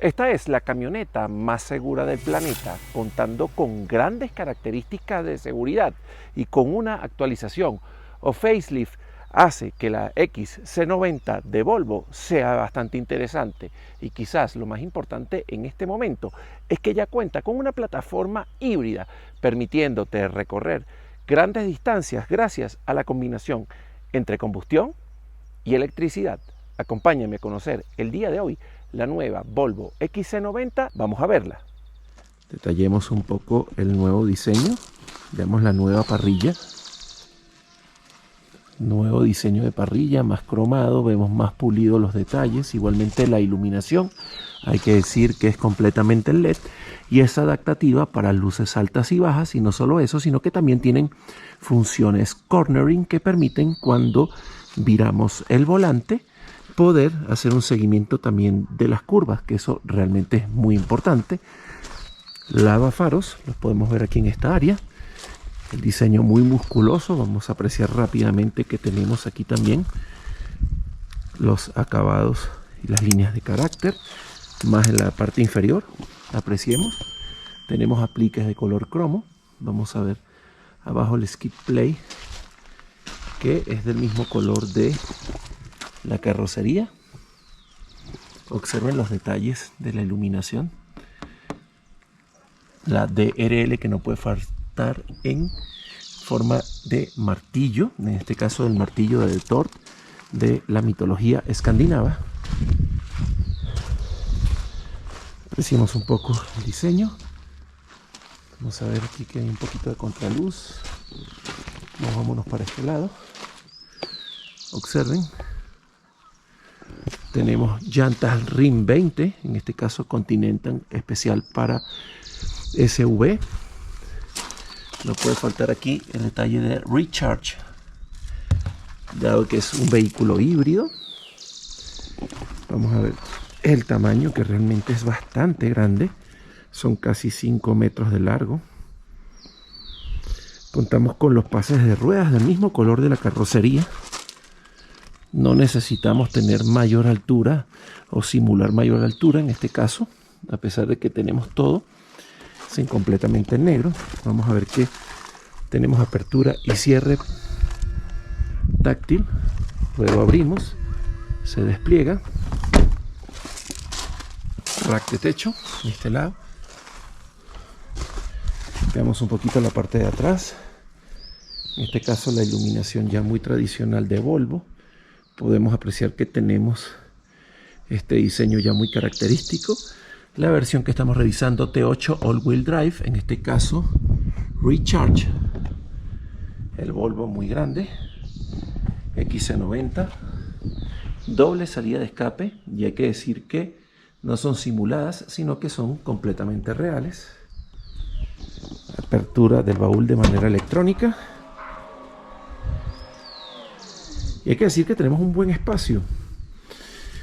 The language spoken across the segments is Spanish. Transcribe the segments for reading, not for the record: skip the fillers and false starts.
Esta es la camioneta más segura del planeta, contando con grandes características de seguridad y con una actualización o facelift hace que la XC90 de Volvo sea bastante interesante. Y quizás lo más importante en este momento es que ya cuenta con una plataforma híbrida, permitiéndote recorrer grandes distancias gracias a la combinación entre combustión y electricidad. Acompáñame a conocer el día de hoy la nueva Volvo XC90. Vamos a verla. Detallemos un poco el nuevo diseño. Vemos la nueva parrilla. Nuevo diseño de parrilla, más cromado, vemos más pulidos los detalles. Igualmente la iluminación, hay que decir que es completamente LED y es adaptativa para luces altas y bajas. Y no solo eso, sino que también tienen funciones cornering que permiten, cuando viramos el volante, poder hacer un seguimiento también de las curvas, que eso realmente es muy importante. Lavafaros, los podemos ver aquí en esta área. El diseño muy musculoso. Vamos a apreciar rápidamente que tenemos aquí también los acabados y las líneas de carácter. Más en la parte inferior, apreciemos, tenemos apliques de color cromo. Vamos a ver abajo el skid plate, que es del mismo color de la carrocería. Observen los detalles de la iluminación. La DRL, que no puede faltar en forma de martillo, en este caso el martillo de Thor de la mitología escandinava. Apreciemos un poco el diseño. Vamos a ver aquí que hay un poquito de contraluz. Vámonos para este lado. Observen, tenemos llantas RIM 20, en este caso Continental, especial para SUV. No puede faltar aquí el detalle de Recharge, dado que es un vehículo híbrido. Vamos a ver el tamaño, que realmente es bastante grande, son casi 5 metros de largo. Contamos con los pases de ruedas del mismo color de la carrocería. No necesitamos tener mayor altura o simular mayor altura en este caso, a pesar de que tenemos todo completamente en negro. Vamos a ver que tenemos apertura y cierre táctil. Luego abrimos, se despliega. Rack de techo de este lado. Veamos un poquito la parte de atrás. En este caso la iluminación ya muy tradicional de Volvo. Podemos apreciar que tenemos este diseño ya muy característico. La versión que estamos revisando, T8 All-Wheel Drive, en este caso Recharge. El Volvo muy grande, XC90, doble salida de escape, y hay que decir que no son simuladas, sino que son completamente reales. Apertura del baúl de manera electrónica. Y hay que decir que tenemos un buen espacio.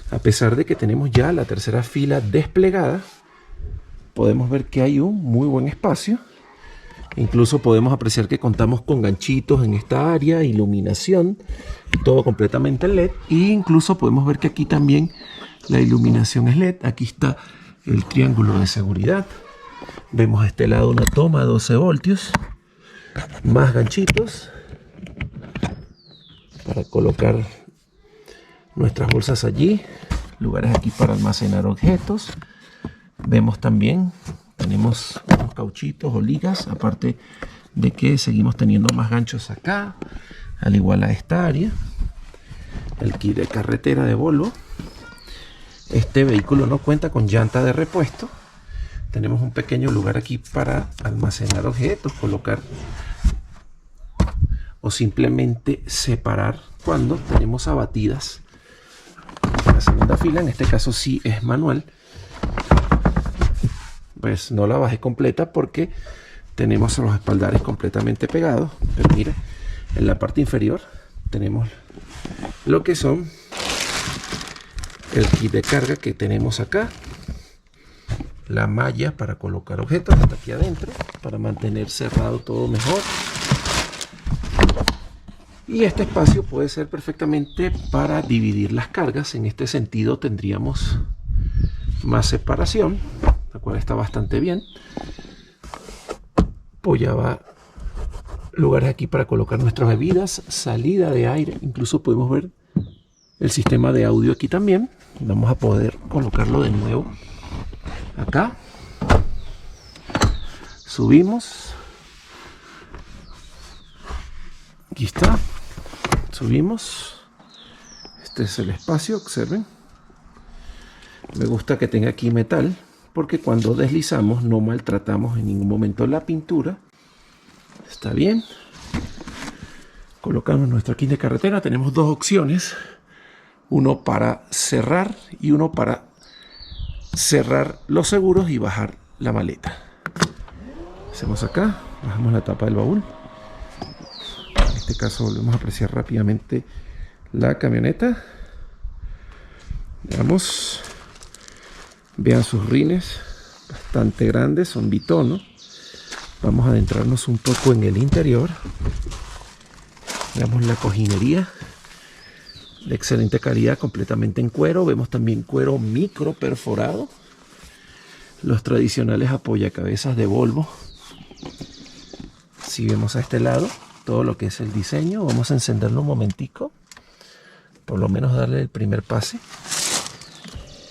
A pesar de que tenemos ya la tercera fila desplegada, podemos ver que hay un muy buen espacio. Incluso podemos apreciar que contamos con ganchitos en esta área, iluminación, todo completamente LED. E incluso podemos ver que aquí también la iluminación es LED. Aquí está el triángulo de seguridad. Vemos a este lado una toma de 12 voltios, más ganchitos para colocar nuestras bolsas allí, lugares aquí para almacenar objetos. Vemos también, tenemos unos cauchitos o ligas, aparte de que seguimos teniendo más ganchos acá, al igual a esta área. El kit de carretera de Volvo. Este vehículo no cuenta con llanta de repuesto. Tenemos un pequeño lugar aquí para almacenar objetos, colocar o simplemente separar cuando tenemos abatidas la segunda fila. En este caso sí es manual, pues no la bajé completa porque tenemos los espaldares completamente pegados. Pero mira, en la parte inferior tenemos lo que son el kit de carga que tenemos acá, la malla para colocar objetos hasta aquí adentro para mantener cerrado todo mejor. Y este espacio puede ser perfectamente para dividir las cargas. En este sentido tendríamos más separación, la cual está bastante bien. Apoyaba lugares aquí para colocar nuestras bebidas, salida de aire, incluso podemos ver el sistema de audio aquí también. Vamos a poder colocarlo de nuevo acá. Subimos. Aquí está. Subimos. Este es el espacio, observen. Me gusta que tenga aquí metal, porque cuando deslizamos no maltratamos en ningún momento la pintura. Está bien. Colocamos nuestro kit de carretera. Tenemos dos opciones. Uno para cerrar y uno para cerrar los seguros y bajar la maleta. Hacemos acá. Bajamos la tapa del baúl. En este caso volvemos a apreciar rápidamente la camioneta. Veamos. Vean sus rines. Bastante grandes. Son bitono. Vamos a adentrarnos un poco en el interior. Veamos la cojinería de excelente calidad, completamente en cuero. Vemos también cuero micro perforado. Los tradicionales apoyacabezas de Volvo. Si vemos a este lado todo lo que es el diseño, vamos a encenderlo un momentico. Por lo menos darle el primer pase.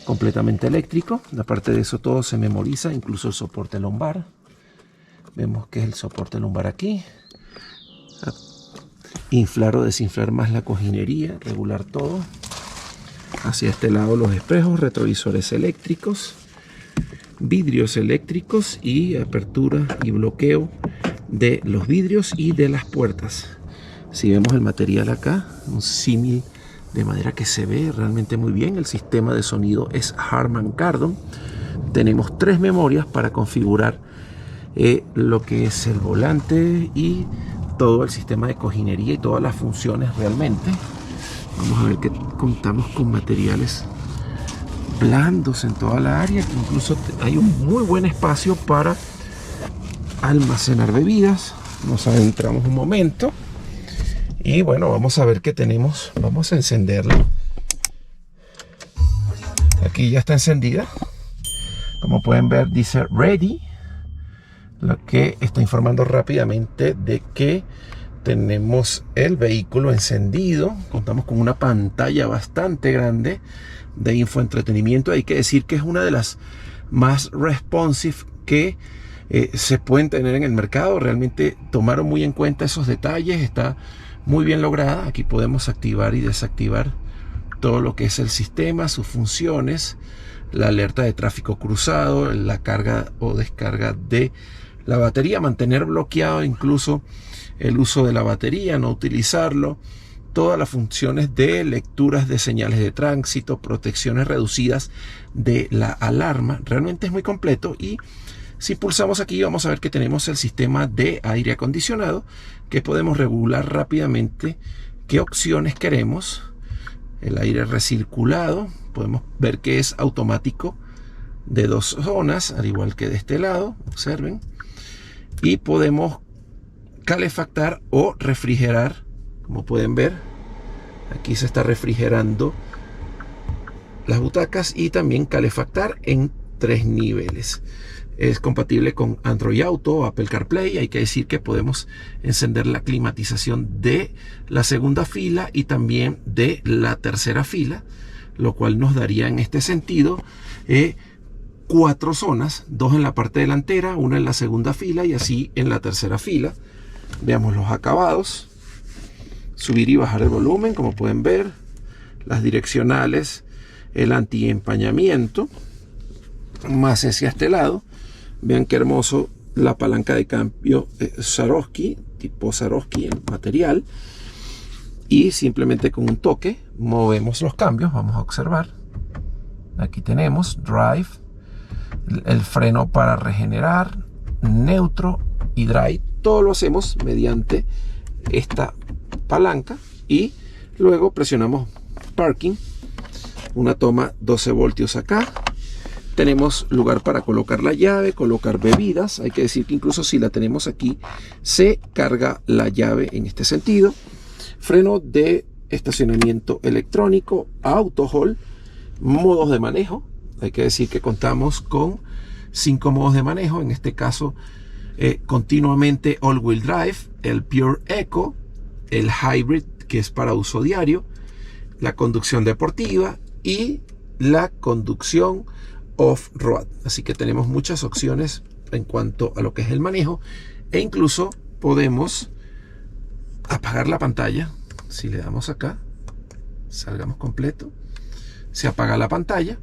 Completamente eléctrico. Aparte de eso todo se memoriza, incluso el soporte lumbar. Vemos que es el soporte lumbar aquí. Inflar o desinflar más la cojinería, regular todo. Hacia este lado los espejos, retrovisores eléctricos, vidrios eléctricos y apertura y bloqueo de los vidrios y de las puertas. Si vemos el material acá, un símil de madera que se ve realmente muy bien. El sistema de sonido es Harman Kardon. Tenemos 3 memorias para configurar lo que es el volante y todo el sistema de cojinería y todas las funciones realmente. Vamos a ver que contamos con materiales blandos en toda la área, que incluso hay un muy buen espacio para almacenar bebidas. Nos adentramos un momento y bueno, vamos a ver qué tenemos. Vamos a encenderla. Aquí ya está encendida. Como pueden ver, dice ready, lo que está informando rápidamente de que tenemos el vehículo encendido. Contamos con una pantalla bastante grande de infoentretenimiento. Hay que decir que es una de las más responsive que se pueden tener en el mercado. Realmente tomaron muy en cuenta esos detalles. Está muy bien lograda. Aquí podemos activar y desactivar todo lo que es el sistema, sus funciones, la alerta de tráfico cruzado, la carga o descarga de la batería, mantener bloqueado incluso el uso de la batería, no utilizarlo, todas las funciones de lecturas de señales de tránsito, protecciones reducidas de la alarma. Realmente es muy completo. Y si pulsamos aquí vamos a ver que tenemos el sistema de aire acondicionado, que podemos regular rápidamente qué opciones queremos. El aire recirculado, podemos ver que es automático de 2 zonas, al igual que de este lado, observen. Y podemos calefactar o refrigerar, como pueden ver. Aquí se está refrigerando las butacas y también calefactar en 3 niveles. Es compatible con Android Auto, Apple CarPlay. Hay que decir que podemos encender la climatización de la segunda fila y también de la tercera fila, lo cual nos daría en este sentido 4 zonas, 2 en la parte delantera, 1 en la segunda fila y así en la tercera fila. Veamos los acabados. Subir y bajar el volumen, como pueden ver. Las direccionales, el antiempañamiento, más hacia este lado. Vean qué hermoso la palanca de cambio Swarovski, tipo Swarovski en material. Y simplemente con un toque movemos los cambios. Vamos a observar. Aquí tenemos Drive, el freno para regenerar, neutro y drive. Todo lo hacemos mediante esta palanca y luego presionamos Parking. Una toma 12 voltios acá. Tenemos lugar para colocar la llave, colocar bebidas. Hay que decir que incluso si la tenemos aquí, se carga la llave en este sentido. Freno de estacionamiento electrónico, auto hold, modos de manejo. Hay que decir que contamos con 5 modos de manejo, en este caso continuamente all-wheel drive, el Pure Eco, el Hybrid, que es para uso diario, la conducción deportiva y la conducción off-road. Así que tenemos muchas opciones en cuanto a lo que es el manejo, e incluso podemos apagar la pantalla. Si le damos acá, salgamos completo, se apaga la pantalla.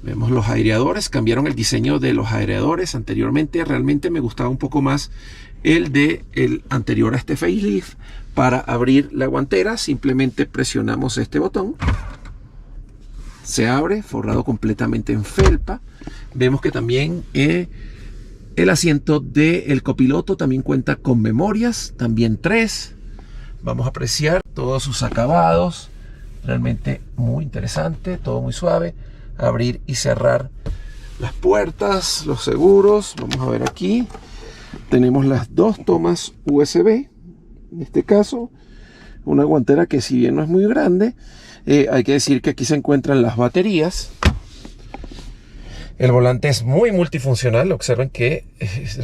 Vemos los aireadores, cambiaron el diseño de los aireadores. Anteriormente realmente me gustaba un poco más el de el anterior a este facelift. Para abrir la guantera simplemente presionamos este botón, se abre, forrado completamente en felpa. Vemos que también el asiento del copiloto también cuenta con memorias, también 3. Vamos a apreciar todos sus acabados, realmente muy interesante, todo muy suave. Abrir y cerrar las puertas, los seguros. Vamos a ver aquí, tenemos las 2 tomas USB. En este caso, una guantera que, si bien no es muy grande, hay que decir que aquí se encuentran las baterías. El volante es muy multifuncional. Observen que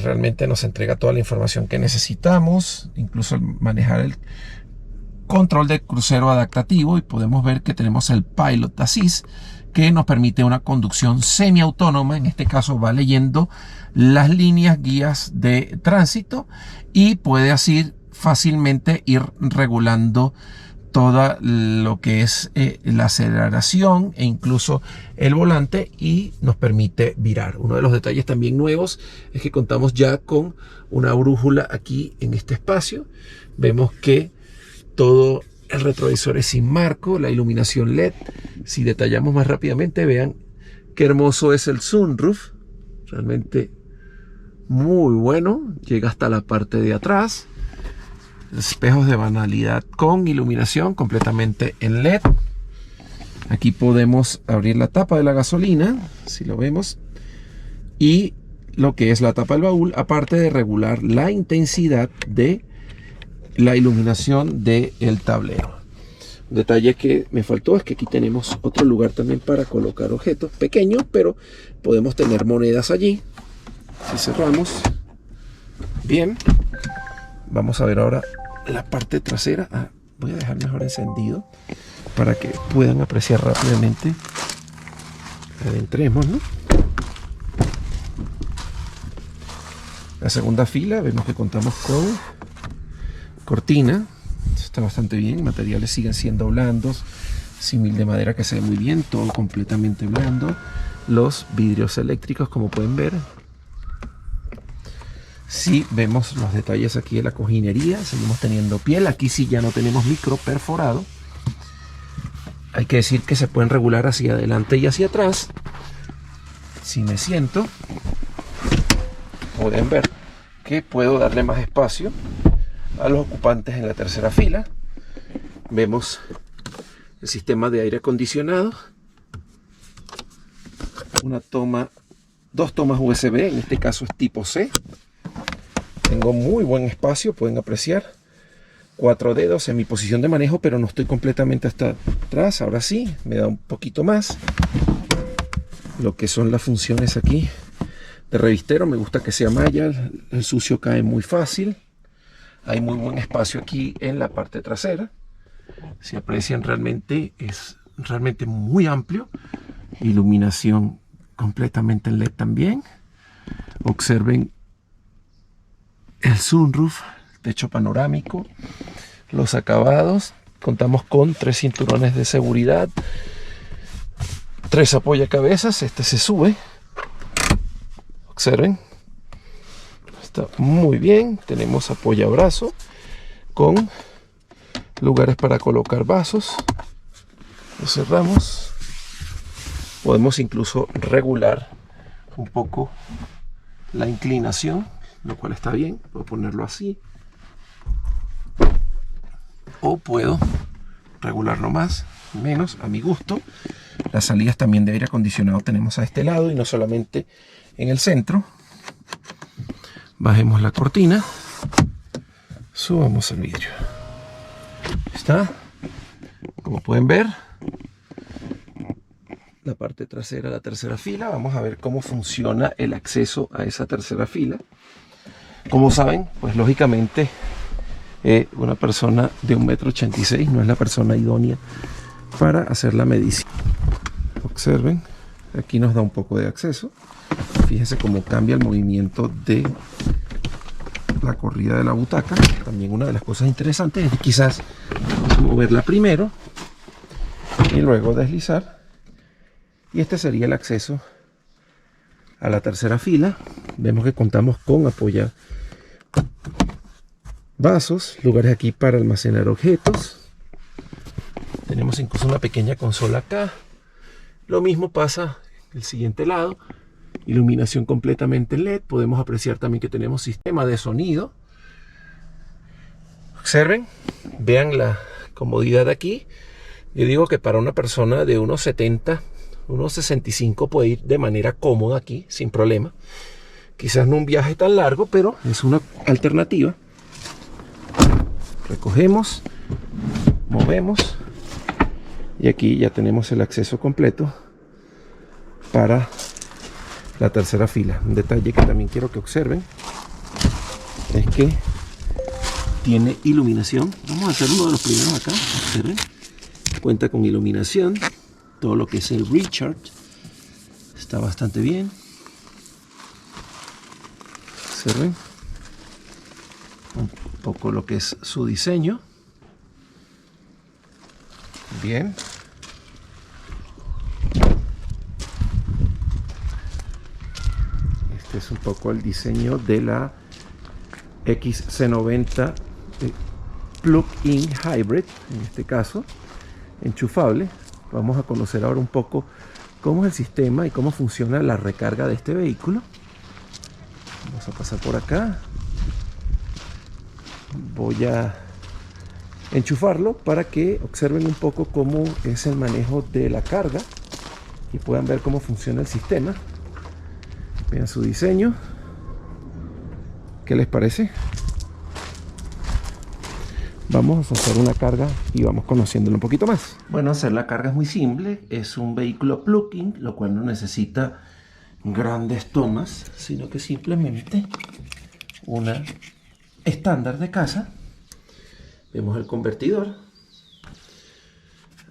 realmente nos entrega toda la información que necesitamos, incluso al manejar el control de crucero adaptativo, y podemos ver que tenemos el Pilot Assist, que nos permite una conducción semiautónoma. En este caso va leyendo las líneas guías de tránsito y puede así fácilmente ir regulando todo lo que es la aceleración e incluso el volante, y nos permite virar. Uno de los detalles también nuevos es que contamos ya con una brújula aquí en este espacio. Vemos que todo el retrovisor es sin marco, la iluminación LED. Si detallamos más rápidamente, vean qué hermoso es el sunroof, realmente muy bueno, llega hasta la parte de atrás. Espejos de banalidad con iluminación completamente en LED. Aquí podemos abrir la tapa de la gasolina, si lo vemos, y lo que es la tapa del baúl, aparte de regular la intensidad de la iluminación del tablero. Un detalle que me faltó es que aquí tenemos otro lugar también para colocar objetos pequeños, pero podemos tener monedas allí. Si cerramos bien, vamos a ver ahora la parte trasera. Voy a dejar mejor encendido para que puedan apreciar rápidamente. Adentremos, ¿no? La segunda fila, vemos que contamos con cortina. Está bastante bien, materiales siguen siendo blandos, símil de madera que se ve muy bien, todo completamente blando. Los vidrios eléctricos, como pueden ver. Si vemos los detalles aquí de la cojinería, seguimos teniendo piel. Aquí sí ya no tenemos micro perforado. Hay que decir que se pueden regular hacia adelante y hacia atrás. Si me siento, pueden ver que puedo darle más espacio a los ocupantes en la tercera fila. Vemos el sistema de aire acondicionado, dos tomas USB, en este caso es tipo C. Tengo muy buen espacio, pueden apreciar. 4 dedos en mi posición de manejo, pero no estoy completamente hasta atrás. Ahora sí, me da un poquito más. Lo que son las funciones aquí de revistero, me gusta que sea malla, el sucio cae muy fácil. Hay muy buen espacio aquí en la parte trasera. Si aprecian, realmente es realmente muy amplio. Iluminación completamente en LED también. Observen el sunroof, techo panorámico, los acabados. Contamos con 3 cinturones de seguridad, 3 apoyacabezas. Este se sube. Observen, está muy bien. Tenemos apoyabrazo con lugares para colocar vasos. Lo cerramos. Podemos incluso regular un poco la inclinación, lo cual está bien. Puedo ponerlo así, o puedo regularlo más, menos, a mi gusto. Las salidas también de aire acondicionado tenemos a este lado y no solamente en el centro. Bajemos la cortina, subamos el vidrio. Está, como pueden ver, la parte trasera, la tercera fila. Vamos a ver cómo funciona el acceso a esa tercera fila. Como saben, pues lógicamente una persona de 1,86 m no es la persona idónea para hacer la medición. Observen, aquí nos da un poco de acceso. Fíjense cómo cambia el movimiento de la corrida de la butaca. También una de las cosas interesantes es quizás moverla primero y luego deslizar, y este sería el acceso a la tercera fila. Vemos que contamos con apoya vasos, lugares aquí para almacenar objetos. Tenemos incluso una pequeña consola acá. Lo mismo pasa en el siguiente lado. Iluminación completamente LED. Podemos apreciar también que tenemos sistema de sonido. Observen, vean la comodidad aquí. Yo digo que para una persona de unos 70, unos 65 puede ir de manera cómoda aquí, sin problema. Quizás no un viaje tan largo, pero es una alternativa. Recogemos, movemos, y aquí ya tenemos el acceso completo para la tercera fila. Un detalle que también quiero que observen es que tiene iluminación. Vamos a hacer uno de los primeros acá. Observen, cuenta con iluminación. Todo lo que es el recharge está bastante bien. Observen un poco lo que es su diseño. Bien. Este es un poco el diseño de la XC90 Plug-in Hybrid, en este caso enchufable. Vamos a conocer ahora un poco cómo es el sistema y cómo funciona la recarga de este vehículo. Vamos a pasar por acá. Voy a enchufarlo para que observen un poco cómo es el manejo de la carga y puedan ver cómo funciona el sistema. Vean su diseño. ¿Qué les parece? Vamos a hacer una carga y vamos conociéndolo un poquito más. Bueno, hacer la carga es muy simple. Es un vehículo plug-in, lo cual no necesita grandes tomas, sino que simplemente una estándar de casa. Vemos el convertidor.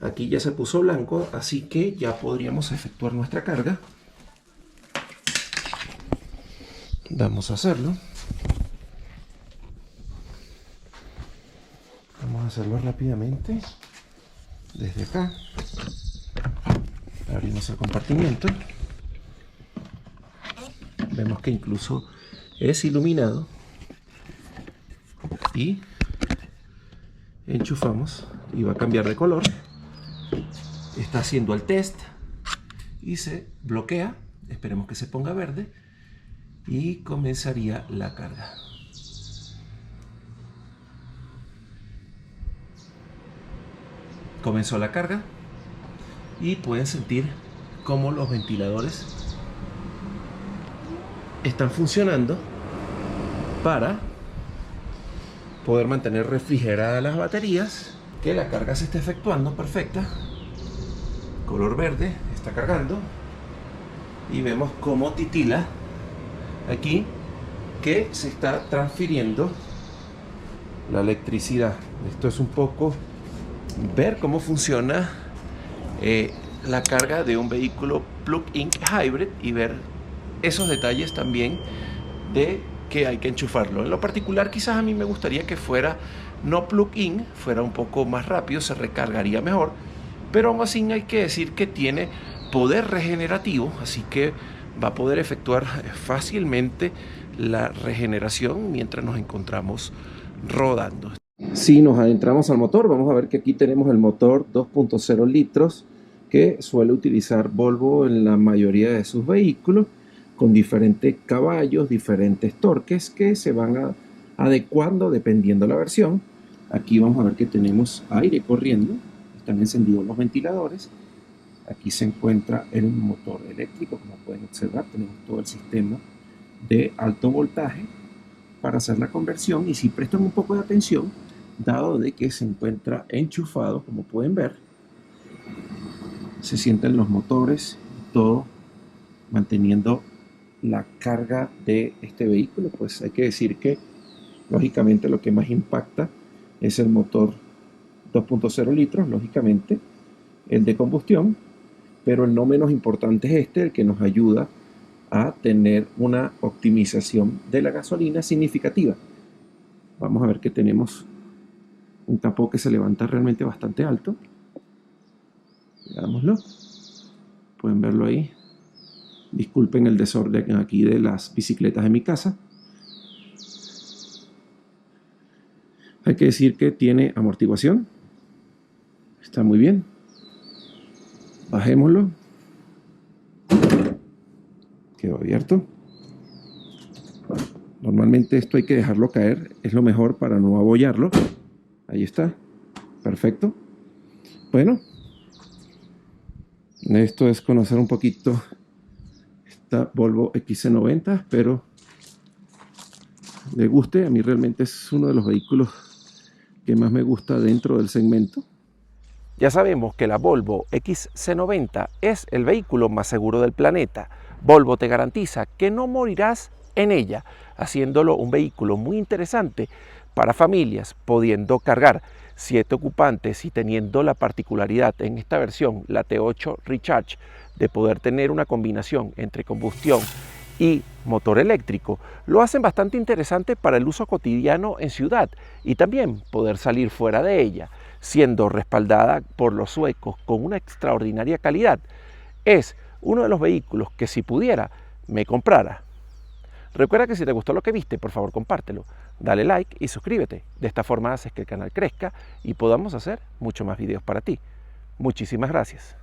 Aquí ya se puso blanco, así que ya podríamos efectuar nuestra carga. Vamos a hacerlo. Vamos a hacerlo rápidamente. Desde acá abrimos el compartimiento. Vemos que incluso es iluminado. Y enchufamos y va a cambiar de color. Está haciendo el test y se bloquea. Esperemos que se ponga verde y comenzaría la carga. Comenzó la carga y pueden sentir cómo los ventiladores están funcionando para poder mantener refrigeradas las baterías, que la carga se esté efectuando perfecta. Color verde, está cargando y vemos cómo titila aquí que se está transfiriendo la electricidad. Esto es un poco ver cómo funciona la carga de un vehículo plug-in hybrid y ver esos detalles también de que hay que enchufarlo. En lo particular, quizás a mí me gustaría que fuera no plug-in, fuera un poco más rápido, se recargaría mejor, pero aún así hay que decir que tiene poder regenerativo, así que va a poder efectuar fácilmente la regeneración mientras nos encontramos rodando. Si nos adentramos al motor, vamos a ver que aquí tenemos el motor 2.0 litros que suele utilizar Volvo en la mayoría de sus vehículos, con diferentes caballos, diferentes torques que se van adecuando dependiendo de la versión. Aquí vamos a ver que tenemos aire corriendo, están encendidos los ventiladores. Aquí se encuentra el motor eléctrico, como pueden observar, tenemos todo el sistema de alto voltaje para hacer la conversión. Y si prestan un poco de atención, dado de que se encuentra enchufado, como pueden ver, se sienten los motores, todo manteniendo la carga de este vehículo. Pues hay que decir que lógicamente lo que más impacta es el motor 2.0 litros, lógicamente el de combustión, pero el no menos importante es este, el que nos ayuda a tener una optimización de la gasolina significativa. Vamos a ver que tenemos un capó que se levanta realmente bastante alto. Veámoslo. Pueden verlo ahí. Disculpen el desorden aquí de las bicicletas de mi casa. Hay que decir que tiene amortiguación. Está muy bien. Bajémoslo. Quedó abierto. Normalmente esto hay que dejarlo caer. Es lo mejor para no abollarlo. Ahí está. Perfecto. Bueno. Esto es conocer un poquito esta Volvo XC90. Espero le guste. A mí realmente es uno de los vehículos que más me gusta dentro del segmento. Ya sabemos que la Volvo XC90 es el vehículo más seguro del planeta. Volvo te garantiza que no morirás en ella, haciéndolo un vehículo muy interesante para familias, pudiendo cargar 7 ocupantes y teniendo la particularidad en esta versión, la T8 Recharge, de poder tener una combinación entre combustión y motor eléctrico, lo hacen bastante interesante para el uso cotidiano en ciudad y también poder salir fuera de ella, siendo respaldada por los suecos con una extraordinaria calidad. Es uno de los vehículos que si pudiera, me comprara. Recuerda que si te gustó lo que viste, por favor compártelo, dale like y suscríbete. De esta forma haces que el canal crezca y podamos hacer mucho más videos para ti. Muchísimas gracias.